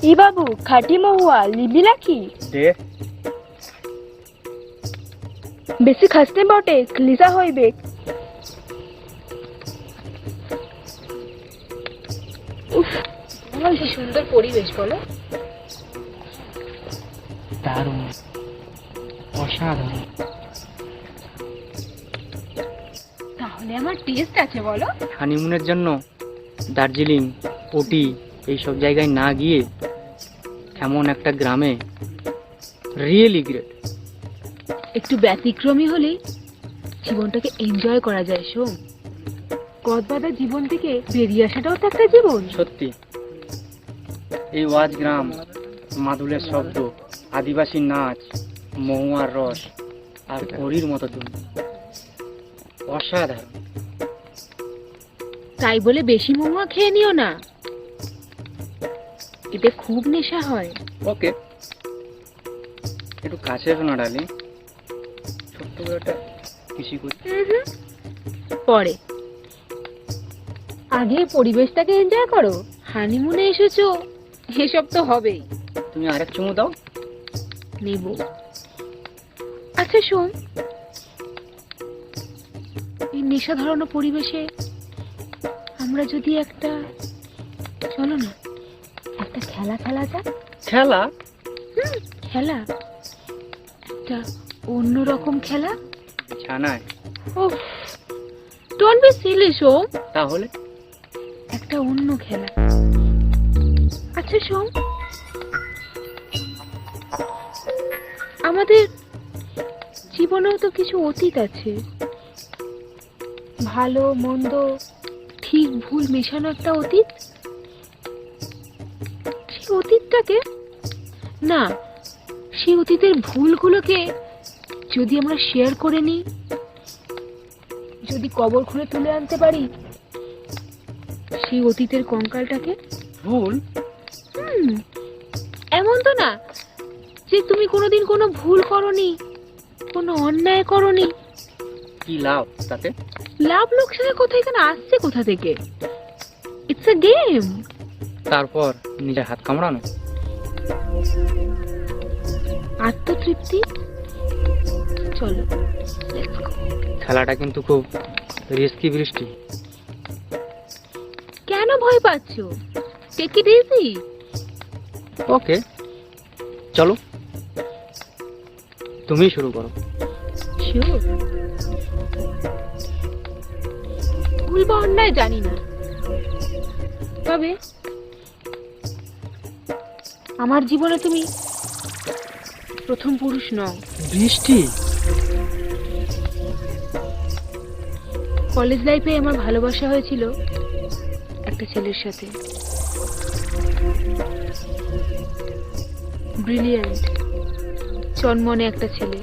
ই বাবু খাটি মহুয়া লিবি নাকি? দে। বেশি খাসতে বটে, ক্লিসা হইবে। উফ, কি সুন্দর পরিবেশ বলো। দারুণ, অসাধারণ। তাহলে আমার টেস্ট আছে বলো। হানিমুনের জন্য দার্জিলিং, উটি এইসব জায়গায় না গিয়ে এমন একটা গ্রামে রিয়েলি গ্রেট। একটু ব্যতিক্রমী হলেই জীবনটাকে এনজয় করা যায়। শোন, কদবাদা জীবন থেকে বেরিয়ে আসাটাও তো একটা জীবন। সত্যি, এই ওয়াজ গ্রাম, মাদুলের শব্দ, আদিবাসী নাচ, মহুয়ার রস আর পরীর মতো ধুম, অসাধারণ। তাই বলে বেশি মহুয়া খেয়ে নিও না, এতে খুব নেশা হয়। ওকে, একটু কাছে এসো না ডালি, ছোট্ট করে একটা কৃষি করি। পরে, আগে পরিবেশটাকে এনজয় করো। হানিমুনে এসেছো, এসব তো হবেই। তুমি আরেক চুমু দাও। নেব। আচ্ছা শোন, এই নেশা ধরানো পরিবেশে আমরা যদি একটা, চলো না একটা খেলা খেলা যাক। খেলা? খেলা, একটা অন্যরকম খেলা। বিছানায়? ওহ, ডোন্ট বি সিলি সোম। তাহলে একটা অন্য খেলা। আচ্ছা সোম, আমাদের জীবনেও তো কিছু অতীত আছে, ভালো মন্দ ঠিক ভুল মেশানো একটা অতীত। সেই অতীতটাকে না, সেই অতীতের ভুলগুলোকে যদি আমরা শেয়ার করে নিই, যদি কবর খুঁড়ে তুলে আনতে পারি সেই অতীতের কঙ্কালটাকে। ভুল? এমন তো না যে তুমি কোনোদিন কোনো ভুল করনি, কোনো অন্যায় করনি। কি লাভ তাতে? লাভ লোকসানের কথা এখানে আসছে কোথা থেকে? It's a game. তারপর নিজের হাত কামড়ানো, আত্মতৃপ্তি। চলো লেটস গো। খেলাটা কিন্তু খুব রিস্কি বৃষ্টি। কেন ভয় পাচ্ছ? Take it easy. ওকে, চলো তুমি শুরু করো। শিওর? ভুল বা অন্যায় জানি না, তবে আমার জীবনে তুমি প্রথম পুরুষ নও। বৃষ্টি? কলেজ লাইফে আমার ভালোবাসা হয়েছিল একটা ছেলের সাথে। ব্রিলিয়ান্ট, চনমনে একটা ছেলে।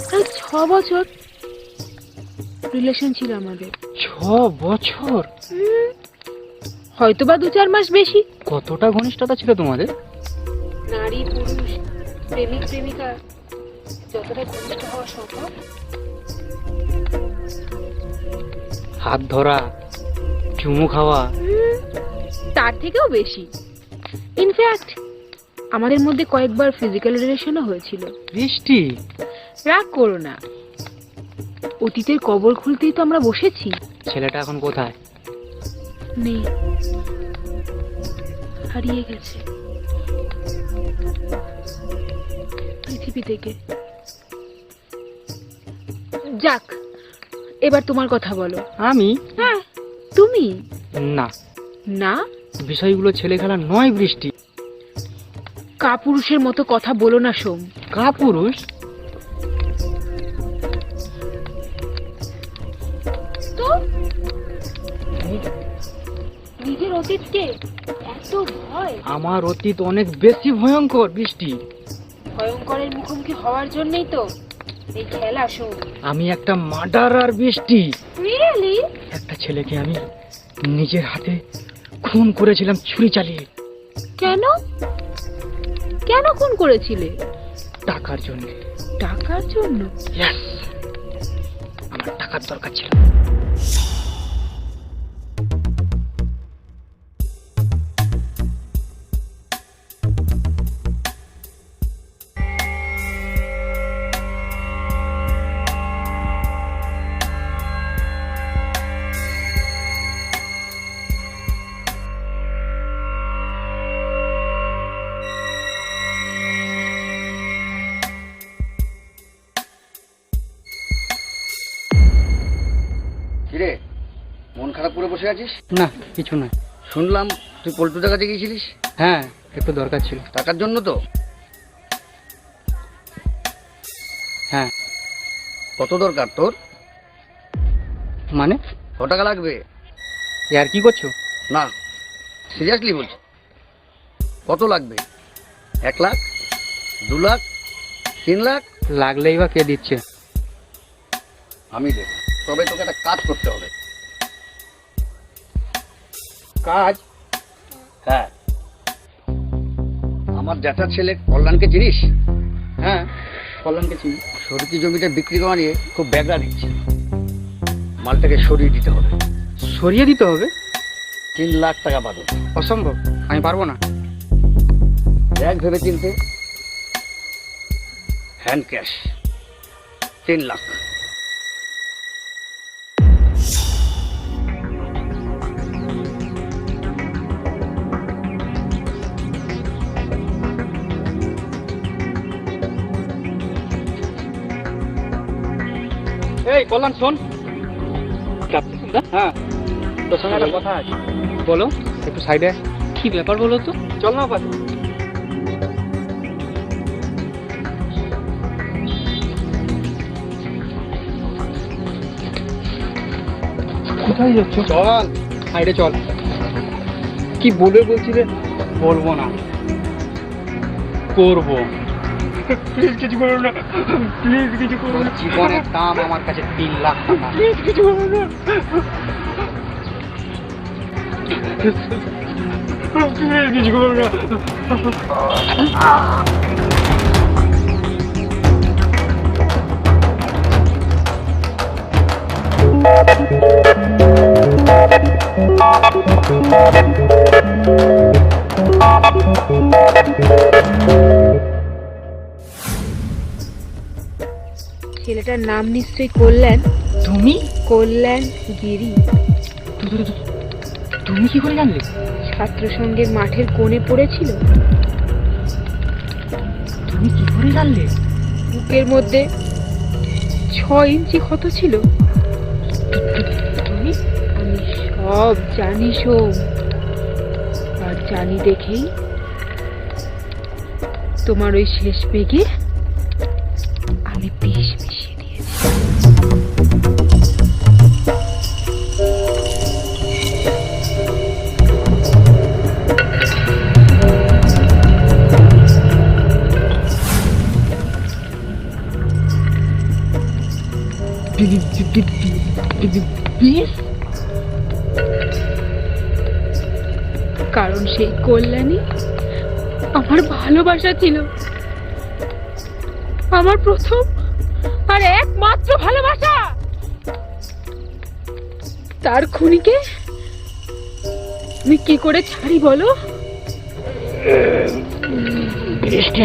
প্রায় 6 বছর রিলেশন ছিল আমাদের। 6 বছর? হয়তো বা 2-4 মাস বেশি। কতটা ঘনিষ্ঠতা ছিল তোমাদের? নারী পুরুষ, প্রেমিক প্রেমিকা যতটা ঘনিষ্ঠ হওয়া সম্ভব। হাত ধরা, চুমু খাওয়া? তার থেকেও বেশি। ইনফ্যাক্ট আমাদের মধ্যে কয়েকবার ফিজিক্যাল রিলেশনও হয়েছিল। বৃষ্টি, রাগ করো না, অতীতের কবর খুলতেই তো আমরা বসেছি। ছেলেটা এখন কোথায়? নেই, হারিয়ে গেছে পৃথিবী থেকে। যাক, এবার তোমার কথা বলো। আমি? হ্যাঁ তুমি। না, না? বিষয়গুলো ছেলে খেলা নয় বৃষ্টি। কাপুরুষের মতো কথা বলো না সোম। কাপুরুষ? তো নিজের অতীতকে এত ভয়? আমার অতীত অনেক বেশি ভয়ঙ্কর বৃষ্টি। ভয়ঙ্করের মুখোমুখি হওয়ার জন্যই তো এই খেলা সোম। আমি একটা মার্ডারার বৃষ্টি। রিয়েলি? একটা ছেলেকে আমি নিজের হাতে খুন করেছিলাম ছুরি চালিয়ে। কেন? কেন খুন করেছিলে? টাকার জন্য। টাকার জন্য? ইয়েস, আমার টাকার দরকার ছিল। কিরে, মন খারাপ করে বসে আছিস? না, কিছু নয়। শুনলাম তুই পল্টুদার কাছে গিয়েছিলিস। হ্যাঁ, একটু দরকার ছিল। টাকার জন্য তো? হ্যাঁ। কত দরকার তোর? মানে? ক টাকা লাগবে? আর কি করছো? না, সিরিয়াসলি বলছি, কত লাগবে? 1 লাখ, 2 লাখ, 3 লাখ? লাগলেই বা কে দিচ্ছে? আমি দেব, তবে তোকে একটা কাজ করতে হবে। কাজ? হ্যাঁ, আমার জ্যাঠার ছেলে কল্যাণকে চিনিস? হ্যাঁ, কল্যাণকে চিনি। সরকি জমিটা বিক্রি করা নিয়ে খুব ব্যাগরা দিচ্ছে। মালটাকে সরিয়ে দিতে হবে। সরিয়ে দিতে হবে? 3 লাখ টাকা পাবো। অসম্ভব, আমি পারবো না। দেখ ভেবে চিনতে, হ্যান্ড ক্যাশ 3 লাখ। এই কল্যাণ, শোন। হ্যাঁ, তোর সঙ্গে একটা কথা আছে। বলো। একটু সাইডে। কি ব্যাপার বলো তো? চল না পাশে। কোথায় যাচ্ছ? চল, সাইডে চল। কি বলে বলছি রে? বলবো না, করবো। প্লিজ কিছু করো না, প্লিজ কিছু করো না। জীবনের দাম আমার কাছে 3 লাখ টাকা। প্লিজ কিছু করো না, প্লিজ কিছু করো না। ছেলেটার নাম নিশ্চয়ই কল্যাণ। তুমি? কল্যাণ গিরি। তুমি কি করে জানলে? ছাত্র সংঘের মাঠের কোণে পড়েছিল। তুমি কি করে জানলে? বুকের মধ্যে 6 ইঞ্চি ক্ষত ছিল। তুমি? আমি সব জানি সোম, আর জানি দেখেই তোমার ওই শেষ পেগে আমি বিষ মিশিয়ে দিয়েছি। বিষ? কারণ সেই কল্যাণী আমার ভালোবাসা ছিল, আমার প্রথম আর একমাত্র ভালোবাসা। তার খুনিকে আমি কি করে ছাড়ি বলো? বৃষ্টি,